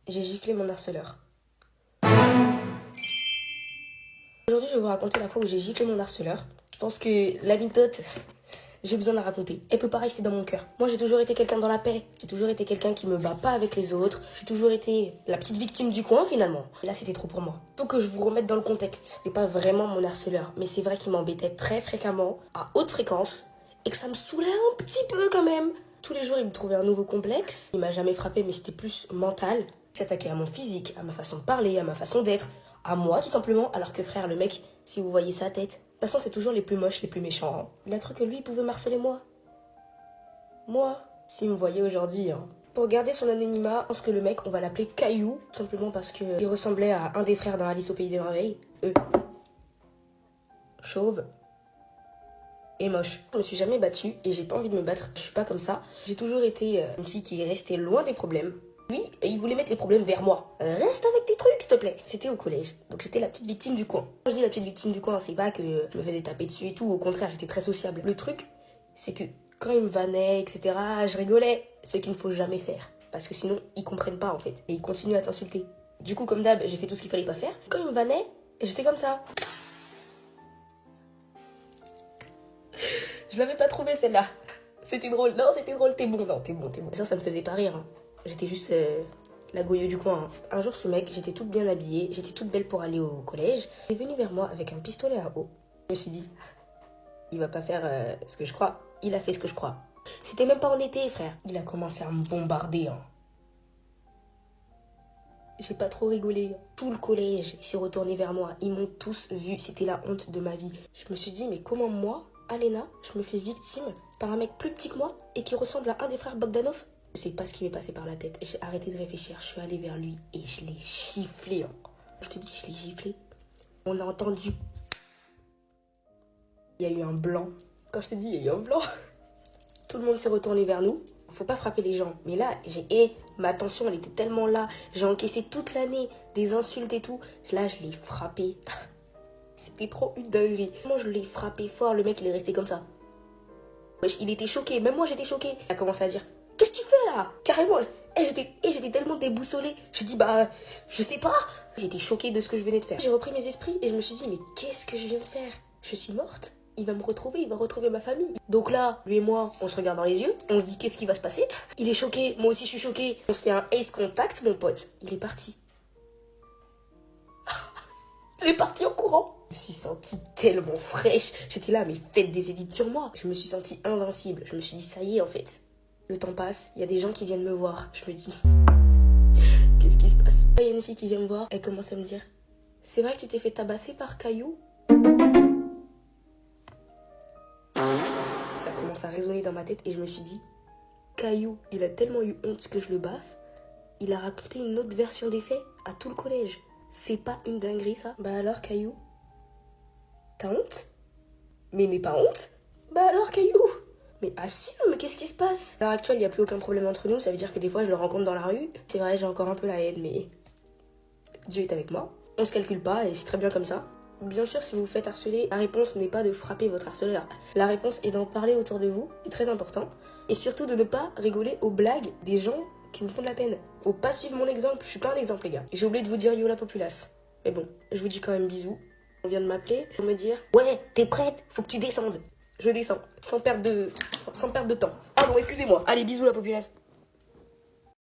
J'ai giflé mon harceleur. Aujourd'hui, je vais vous raconter la fois où j'ai giflé mon harceleur. Je pense que l'anecdote, j'ai besoin de la raconter. Elle peut pas rester dans mon cœur. Moi, j'ai toujours été quelqu'un dans la paix. J'ai toujours été quelqu'un qui me bat pas avec les autres. J'ai toujours été la petite victime du coin, finalement. Et là, c'était trop pour moi. Faut que je vous remette dans le contexte. C'est pas vraiment mon harceleur, mais c'est vrai qu'il m'embêtait très fréquemment, à haute fréquence, et que ça me saoulait un petit peu quand même. Tous les jours, il me trouvait un nouveau complexe. Il m'a jamais frappé, mais c'était plus mental. Il s'attaquait à mon physique, à ma façon de parler, à ma façon d'être, à moi tout simplement. Alors que frère, le mec, si vous voyez sa tête, de toute façon, c'est toujours les plus moches, les plus méchants. Hein. Il a cru que lui, il pouvait m'harceler moi. Moi, s'il me voyait aujourd'hui, hein. Pour garder son anonymat, je pense que le mec, on va l'appeler Caillou, tout simplement parce qu'il ressemblait à un des frères dans Alice au Pays des Merveilles. Chauve. Et moche. Je me suis jamais battue et j'ai pas envie de me battre. Je suis pas comme ça. J'ai toujours été une fille qui est restée loin des problèmes. Lui, il voulait mettre les problèmes vers moi. Reste avec tes trucs, s'il te plaît. C'était au collège. Donc j'étais la petite victime du coin. Quand je dis la petite victime du coin, c'est pas que je me faisais taper dessus et tout. Au contraire, j'étais très sociable. Le truc, c'est que quand il me vannait, etc., je rigolais. Ce qu'il ne faut jamais faire. Parce que sinon, ils comprennent pas, en fait. Et ils continuent à t'insulter. Du coup, comme d'hab, j'ai fait tout ce qu'il fallait pas faire. Quand il me vannait, j'étais comme ça. Je l'avais pas trouvé celle-là. C'était drôle. Non, c'était drôle. T'es bon. Non, t'es bon. Ça me faisait pas rire. Hein. J'étais juste la goyeux du coin. Hein. Un jour, ce mec, j'étais toute bien habillée. J'étais toute belle pour aller au collège. Il est venu vers moi avec un pistolet à eau. Je me suis dit, il va pas faire ce que je crois. Il a fait ce que je crois. C'était même pas en été, frère. Il a commencé à me bombarder. Hein. J'ai pas trop rigolé. Tout le collège s'est retourné vers moi. Ils m'ont tous vu. C'était la honte de ma vie. Je me suis dit, mais comment moi, Alena, je me fais victime par un mec plus petit que moi et qui ressemble à un des frères Bogdanov? Je sais pas ce qui m'est passé par la tête. J'ai arrêté de réfléchir. Je suis allée vers lui et je l'ai giflé. Hein. Je te dis, je l'ai giflé. On a entendu. Il y a eu un blanc. Quand je te dis, il y a eu un blanc. Tout le monde s'est retourné vers nous. Faut pas frapper les gens. Mais là, ma tension, elle était tellement là. J'ai encaissé toute l'année des insultes et tout. Là, je l'ai frappé. C'était trop une dinguerie. Moi, je l'ai frappé fort. Le mec, il est resté comme ça. Wesh, il était choqué. Même moi, j'étais choquée. Il a commencé à dire, qu'est-ce que tu fais là? Carrément. J'étais tellement déboussolée. J'ai dit, bah, je sais pas. J'étais choquée de ce que je venais de faire. J'ai repris mes esprits et je me suis dit, mais qu'est-ce que je viens de faire? Je suis morte. Il va me retrouver, il va retrouver ma famille. Donc là, lui et moi, on se regarde dans les yeux, on se dit qu'est-ce qui va se passer. Il est choqué, moi aussi je suis choquée. On se fait un ace contact, mon pote. Il est parti. Il est parti en courant. Je me suis sentie tellement fraîche. J'étais là, mais faites des édits sur moi. Je me suis sentie invincible. Je me suis dit, ça y est en fait. Le temps passe, il y a des gens qui viennent me voir. Je me dis, qu'est-ce qui se passe? Il y a une fille qui vient me voir, elle commence à me dire, c'est vrai que tu t'es fait tabasser par Caillou? Ça commence à résonner dans ma tête et je me suis dit, Caillou, il a tellement eu honte que je le baffe, il a raconté une autre version des faits à tout le collège. C'est pas une dinguerie ça? Bah alors Caillou, t'as honte? Mais pas honte? Bah alors Caillou, mais assume, qu'est-ce qui se passe? À l'heure actuelle, il n'y a plus aucun problème entre nous, ça veut dire que des fois je le rencontre dans la rue. C'est vrai, j'ai encore un peu la haine, mais Dieu est avec moi. On se calcule pas et c'est très bien comme ça. Bien sûr, si vous vous faites harceler, la réponse n'est pas de frapper votre harceleur. La réponse est d'en parler autour de vous, c'est très important. Et surtout de ne pas rigoler aux blagues des gens qui vous font de la peine. Faut pas suivre mon exemple, je suis pas un exemple les gars. J'ai oublié de vous dire yo la populace. Mais bon, je vous dis quand même bisous. On vient de m'appeler pour me dire « Ouais, t'es prête? Faut que tu descendes ». Je descends, sans perdre de temps. Pardon, excusez-moi. Allez, bisous la populace.